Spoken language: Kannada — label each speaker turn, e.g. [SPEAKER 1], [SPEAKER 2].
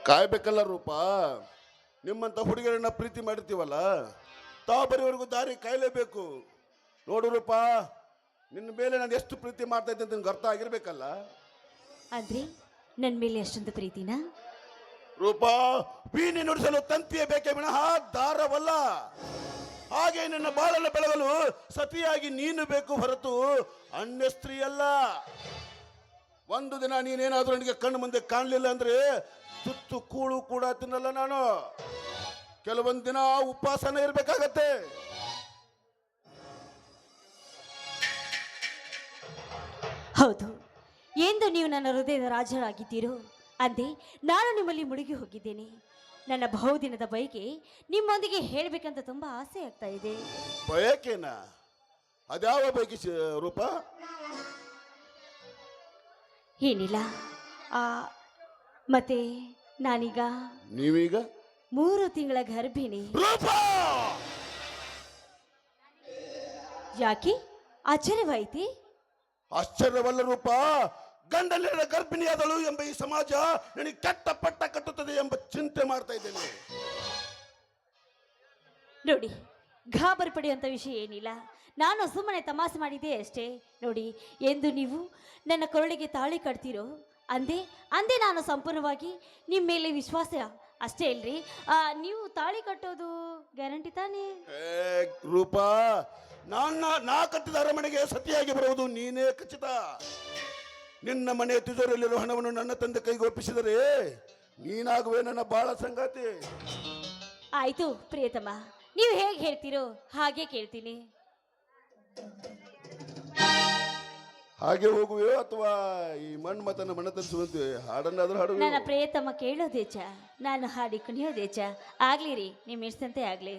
[SPEAKER 1] ಕಾಯ್ಬೇಕಲ್ಲ ರೂಪ. ನಿಮ್ಮಂತ ಹುಡುಗಿಯರನ್ನ ಪ್ರೀತಿ ಮಾಡ್ತೀವಲ್ಲ, ತಾವು ಬರೋವರೆಗೂ ದಾರಿ ಕಾಯಲೇಬೇಕು. ನೋಡು ರೂಪ, ನಿನ್ನ ಮೇಲೆ ನಾನು ಎಷ್ಟು ಪ್ರೀತಿ ಮಾಡ್ತಾ ಇದ್ದೆ ಅಂತ ನಿನ್ಗೆ ಅರ್ಥ ಆಗಿರ್ಬೇಕಲ್ಲ.
[SPEAKER 2] ಅಂದ್ರೆ ನನ್ನ ಮೇಲೆ ಅಷ್ಟೊಂದು ಪ್ರೀತಿನಾ?
[SPEAKER 1] ರೂಪ, ವೀಣೆ ನುಡಿಸಲು ತಂತಿಯೇ ಬೇಕೇ ವಿನಃ ದಾರವಲ್ಲ. ಹಾಗೆ ನಿನ್ನ ಬಾಳನ್ನು ಬೆಳಗಲು ಸತಿಯಾಗಿ ನೀನು ಬೇಕು ಹೊರತು ಅನ್ಯ ಸ್ತ್ರೀ ಅಲ್ಲ. ಒಂದು ದಿನ ನೀನೇನಾದ್ರೂ ನನಗೆ ಕಣ್ಣು ಮುಂದೆ ಕಾಣಲಿಲ್ಲ ಅಂದ್ರೆ ತುತ್ತು ಕೂಳು ಕೂಡ ತಿನ್ನಲ್ಲ ನಾನು. ಕೆಲವೊಂದು ದಿನ ಉಪವಾಸನೆ ಇರಬೇಕಾಗತ್ತೆ.
[SPEAKER 2] ಹೌದು, ಎಂದು ನೀವು ನನ್ನ ಹೃದಯದ ರಾಜರಾಗಿದ್ದೀರೋ ಅಂದೇ ನಾನು ನಿಮ್ಮಲ್ಲಿ ಮುಳುಗಿ ಹೋಗಿದ್ದೇನೆ. ನನ್ನ ಬಹುದಿನದ ಬಯಕೆ ನಿಮ್ಮೊಂದಿಗೆ ಹೇಳಬೇಕಂತ ತುಂಬಾ ಆಸೆ ಆಗ್ತಾ ಇದೆ.
[SPEAKER 1] ಬಯಕೆನ? ಅದ್ಯಾವ ಬಯಕೆ ರೂಪ?
[SPEAKER 2] ಏನಿಲ್ಲ, ಮತ್ತೆ ನಾನೀಗ
[SPEAKER 1] ನೀವೀಗ
[SPEAKER 2] 3 ತಿಂಗಳ ಗರ್ಭಿಣಿ.
[SPEAKER 1] ರೂಪ,
[SPEAKER 2] ಯಾಕೆ ಆಶ್ಚರ್ಯವಾಯಿತಿ?
[SPEAKER 1] ಆಶ್ಚರ್ಯವಲ್ಲ ರೂಪ, ಗಂಡನ ಗರ್ಭಿಣಿಯಾದಳು ಎಂಬ ಈ ಸಮಾಜ ನನಗೆ ಕೆಟ್ಟ ಪಟ್ಟ ಕಟ್ಟುತ್ತದೆ ಎಂಬ ಚಿಂತೆ ಮಾಡ್ತಾ ಇದ್ದೇನೆ.
[SPEAKER 2] ನೋಡಿ, ಗಾಬರಿ ಪಡೆಯುವಂಥ ವಿಷಯ ಏನಿಲ್ಲ. ನಾನು ಸುಮ್ಮನೆ ತಮಾಷೆ ಮಾಡಿದ್ದೆ ಅಷ್ಟೇ. ನೋಡಿ, ಎಂದು ನೀವು ನನ್ನ ಕೊರಳಿಗೆ ತಾಳಿ ಕಟ್ತೀರೋ ಅಂದೇ ನಾನು ಸಂಪೂರ್ಣವಾಗಿ ನಿಮ್ಮ ಮೇಲೆ ವಿಶ್ವಾಸ ಅಷ್ಟೇ ಇಲ್ರಿ. ನೀವು ತಾಳಿ ಕಟ್ಟೋದು ಗ್ಯಾರಂಟಿ ತಾನೇ?
[SPEAKER 1] ರೂಪ, ನಾ ಕಟ್ಟಿದ ಅರಮನೆಗೆ ಸತಿಯಾಗಿ ಬರುವುದು ನೀನೇ ಖಚಿತ. ನಿನ್ನ ಮನೆ ತಿಜೋರಿಯಲ್ಲಿರುವ ಹಣವನ್ನು ನನ್ನ ತಂದೆ ಕೈಗೆ ಒಪ್ಪಿಸಿದರೆ ನೀನಾಗುವೆ ನನ್ನ ಬಾಳ ಸಂಗಾತಿ.
[SPEAKER 2] ಆಯ್ತು ಪ್ರಿಯತಮ, ನೀವು ಹೇಗೆ ಹೇಳ್ತೀರೋ ಹಾಗೆ ಕೇಳ್ತೀನಿ.
[SPEAKER 1] ಹಾಗೆ ಹೋಗುವೆ ಅಥವಾ ಈ ಮನ್ಮತನ ಮನ ತರಿಸುವಂತೆ ಹಾಡನ್ನಾದ್ರೂ ಹಾಡು.
[SPEAKER 2] ನನ್ನ ಪ್ರಿಯತಮ ಕೇಳೋದೇಚ, ನಾನು ಹಾಡಿ ಕುಣಿಯೋದೇಚ. ಆಗ್ಲಿ ರೀ, ನಿಮ್ಮ ಇಷ್ಟಂತೆ ಆಗ್ಲಿ.